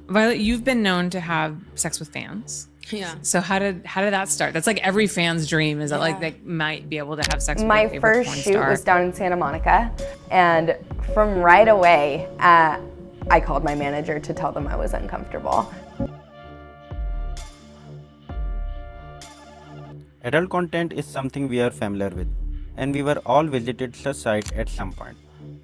Violet, you've been known to have sex with fans. Yeah. So how did that start? That's like every fan's dream, is that like Yeah. they might be able to have sex with My their favorite first porn shoot star. was down in Santa Monica, and from right away, I called my manager to tell them I was uncomfortable. Adult content is something we are familiar with, and we were all visited such site at some point.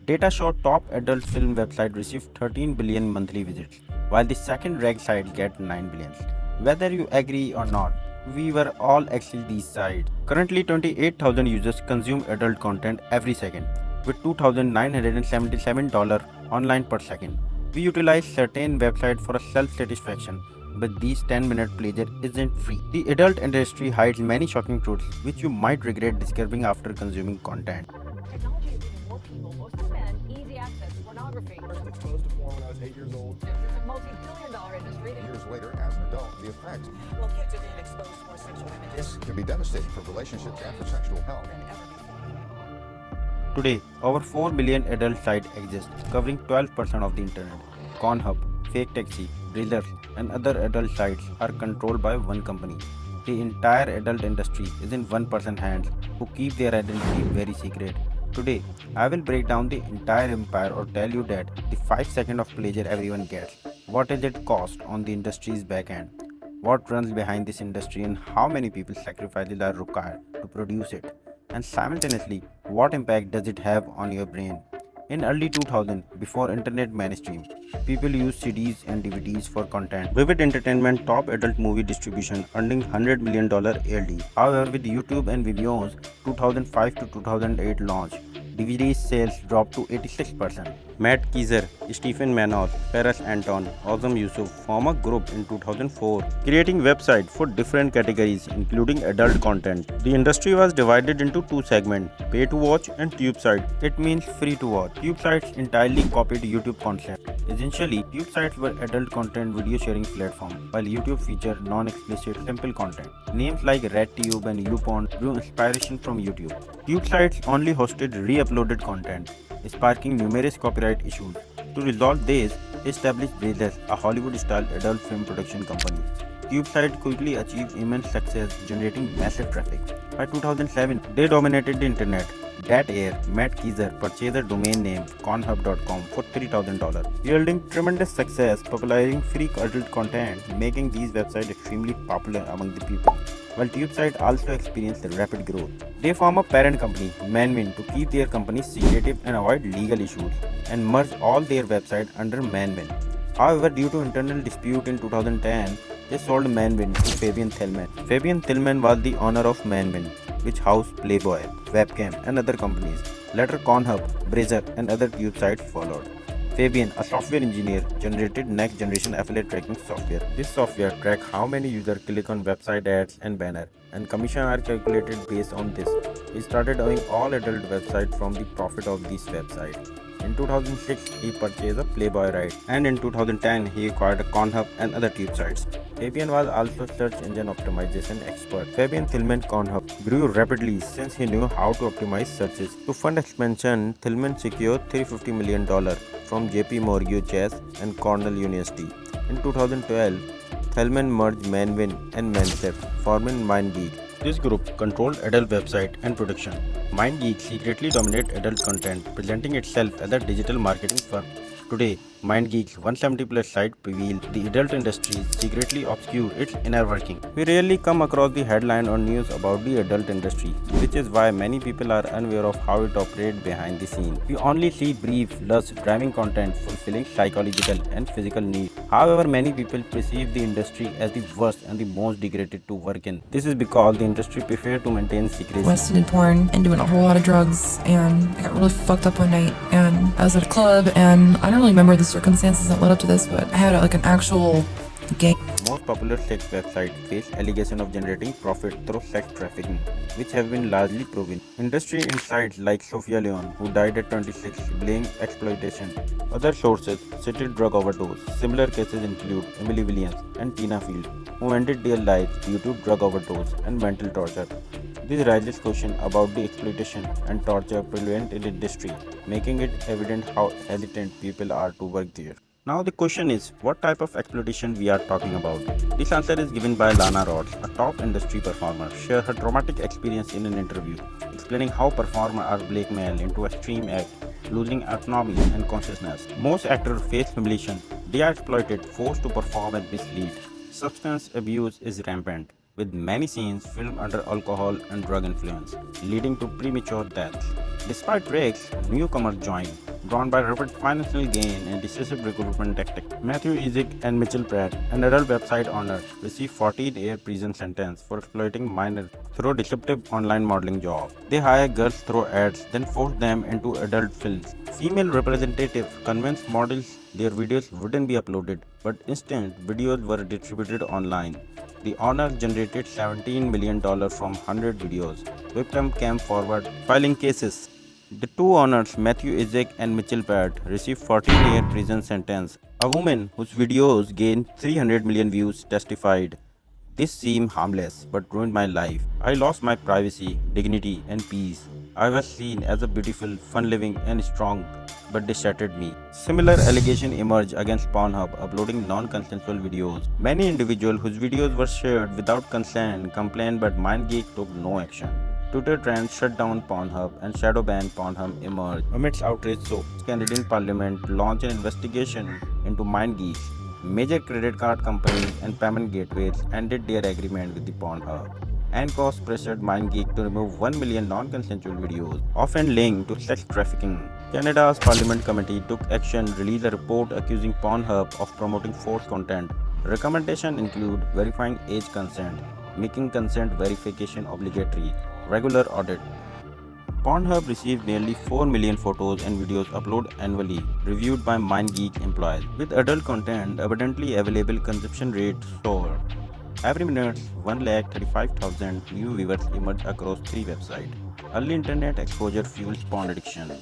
Data show top adult film website received 13 billion monthly visits, while the second ranked site get 9 billion. Whether you agree or not, we were all access these sites. Currently 28,000 users consume adult content every second, with $2,977 online per second. We utilize certain websites for self-satisfaction, but these 10-minute pleasure isn't free. The adult industry hides many shocking truths which you might regret discovering after consuming content. Technology is giving more people, mostly men, easy access to pornography. I was exposed to porn when I was 8 years old. It's a multi-billion-dollar industry. Years later, as an adult, the effects Well, kids are being exposed to more sexual images can be devastating for relationships and for sexual health. than ever before. Today, over 4 million adult sites exist, covering 12% of the internet. Conhub, Fake Taxi, Drillers, and other adult sites are controlled by one company. The entire adult industry is in one person's hands who keep their identity very secret. Today, I will break down the entire empire or tell you that the 5 seconds of pleasure everyone gets, what does it cost on the industry's back end, what runs behind this industry and how many people sacrifices are required to produce it, and simultaneously what impact does it have on your brain. In early 2000, before internet mainstream, people used CDs and DVDs for content. Vivid Entertainment top adult movie distribution earning $100 million ALD. However, with YouTube and Vimeo 2005 to 2008 launch, DVD sales dropped to 86%. Matt Keiser, Stephen Manoff, Paris Anton, Azam Yusuf form a group in 2004, creating website for different categories including adult content. The industry was divided into two segments, pay to watch and tube site. It means free to watch. Tube sites entirely copied YouTube concept. Essentially, tube sites were adult content video sharing platform, while YouTube featured non-explicit simple content. Names like RedTube and YouPorn drew inspiration from YouTube. Tube sites only hosted re-uploaded content, sparking numerous copyright issues. To resolve this, they established Brazzers, a Hollywood-style adult film production company. CubeSide quickly achieved immense success, generating massive traffic. By 2007, they dominated the internet. That year, Matt Keiser purchased a domain name conhub.com for $3,000, yielding tremendous success, popularizing free adult content, making these websites extremely popular among the people. While TubeSite also experienced rapid growth, they form a parent company, Manwin, to keep their company secretive and avoid legal issues, and merge all their websites under Manwin. However, due to internal dispute in 2010, they sold Manwin to Fabian Thielman. Fabian Thielman was the owner of Manwin, which housed Playboy, Webcam, and other companies. Later, Conhub, Brazzer, and other tube sites followed. Fabian, a software engineer, generated next-generation affiliate tracking software. This software tracks how many users click on website ads and banner, and commission are calculated based on this. He started owning all adult websites from the profit of this website. In 2006, he purchased a Playboy right, and in 2010, he acquired a Conhub and other tube sites. Fabian was also search engine optimization expert. Fabian Thielman Conhub grew rapidly since he knew how to optimize searches. To fund expansion, Thielman secured $350 million from JP Morgan Chase and Cornell University. In 2012, Thielman merged Manwin and Mansef, forming MindGeek. This group controlled adult website and production. MindGeek secretly dominated adult content, presenting itself as a digital marketing firm. Today, MindGeek's 170 plus site reveal the adult industry secretly obscure its inner working. We rarely come across the headline or news about the adult industry, which is why many people are unaware of how it operates behind the scenes. We only see brief, lust-driving content fulfilling psychological and physical needs. However, many people perceive the industry as the worst and the most degraded to work in. This is because the industry prefers to maintain secrecy. Weston did porn and doing a whole lot of drugs, and I got really fucked up one night, and I was at a club, and I don't really remember the circumstances that led up to this, but I had like an actual gang. Most popular sex websites face allegations of generating profit through sex trafficking, which have been largely proven. Industry insights like Sophia Leon, who died at 26, blame exploitation. Other sources cited drug overdose. Similar cases include Emily Williams and Tina Field, who ended their lives due to drug overdose and mental torture. This raises questions about the exploitation and torture prevalent in the industry, making it evident how hesitant people are to work there. Now the question is, what type of exploitation we are talking about? This answer is given by Lana Rhodes, a top industry performer, share her traumatic experience in an interview, explaining how performers are blackmailed into extreme act, losing autonomy and consciousness. Most actors face humiliation. They are exploited, forced to perform and mislead. Substance abuse is rampant, with many scenes filmed under alcohol and drug influence, leading to premature deaths. Despite risks, newcomers join, drawn by rapid financial gain and decisive recruitment tactics. Matthew Isaac and Mitchell Pratt, an adult website owner, received 14-year prison sentence for exploiting minors through deceptive online modeling jobs. They hire girls through ads, then force them into adult films. Female representatives convinced models their videos wouldn't be uploaded, but instead videos were distributed online. The owner generated $17 million from 100 videos. Victim came forward, filing cases. The two owners, Matthew Isaac and Mitchell Pratt, received 14-year prison sentence. A woman whose videos gained 300 million views testified, "This seemed harmless, but ruined my life. I lost my privacy, dignity, and peace. I was seen as a beautiful, fun-living, and strong, but they shattered me." Similar allegations emerged against Pornhub, uploading non-consensual videos. Many individuals whose videos were shared without consent complained, but MindGeek took no action. Twitter trends shut down Pornhub and shadow ban Pornhub emerged. Amidst outrage, so Canadian Parliament launched an investigation into MindGeek. Major credit card companies and payment gateways ended their agreement with the Pornhub. ANCOS pressured MindGeek to remove 1 million non-consensual videos, often linked to sex trafficking. Canada's Parliament Committee took action, released a report accusing Pornhub of promoting forced content. Recommendations include verifying age consent, making consent verification obligatory, regular audit. Pornhub receives nearly 4 million photos and videos uploaded annually, reviewed by MindGeek employees. With adult content abundantly available, consumption rates soar. Every minute, 135,000 new viewers emerge across 3 websites. Early internet exposure fuels porn addiction.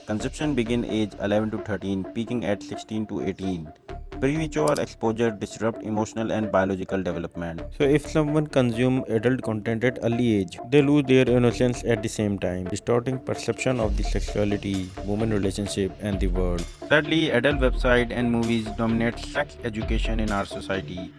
Consumption begins age 11 to 13, peaking at 16 to 18. Premature exposure disrupts emotional and biological development. So if someone consumes adult content at early age, they lose their innocence at the same time, distorting perception of the sexuality, human relationship, and the world. Sadly, adult websites and movies dominate sex education in our society.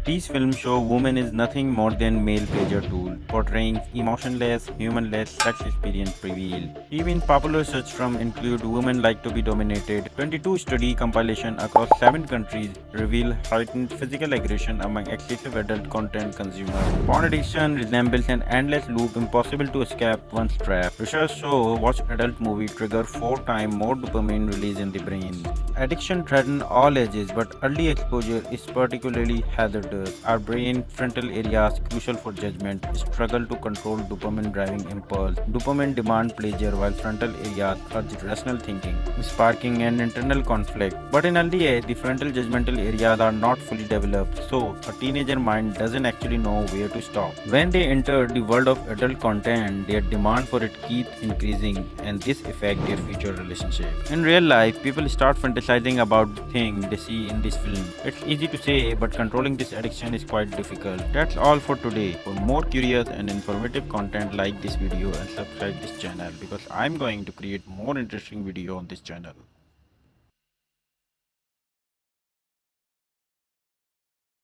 These films show women is nothing more than male pleasure tool, portraying emotionless, humanless sex experience prevail. Even popular search terms include women like to be dominated. 22 study compilation across 7 countries reveal heightened physical aggression among excessive adult content consumers. Porn addiction resembles an endless loop impossible to escape once trapped. Research shows watch adult movie trigger 4 times more dopamine release in the brain. Addiction threatens all ages, but early exposure is particularly hazardous. Our brain frontal areas, crucial for judgment, struggle to control dopamine driving impulse. Dopamine demand pleasure while frontal areas urge rational thinking, sparking an internal conflict. But in early age, the frontal judgmental areas are not fully developed, so a teenager mind doesn't actually know where to stop. When they enter the world of adult content, their demand for it keeps increasing, and this affects their future relationship. In real life, people start fantasizing about the things they see in this film. It's easy to say, but controlling this addiction is quite difficult. That's all for today. For more curious and informative content, like this video and subscribe this channel, because I'm going to create more interesting video on this channel.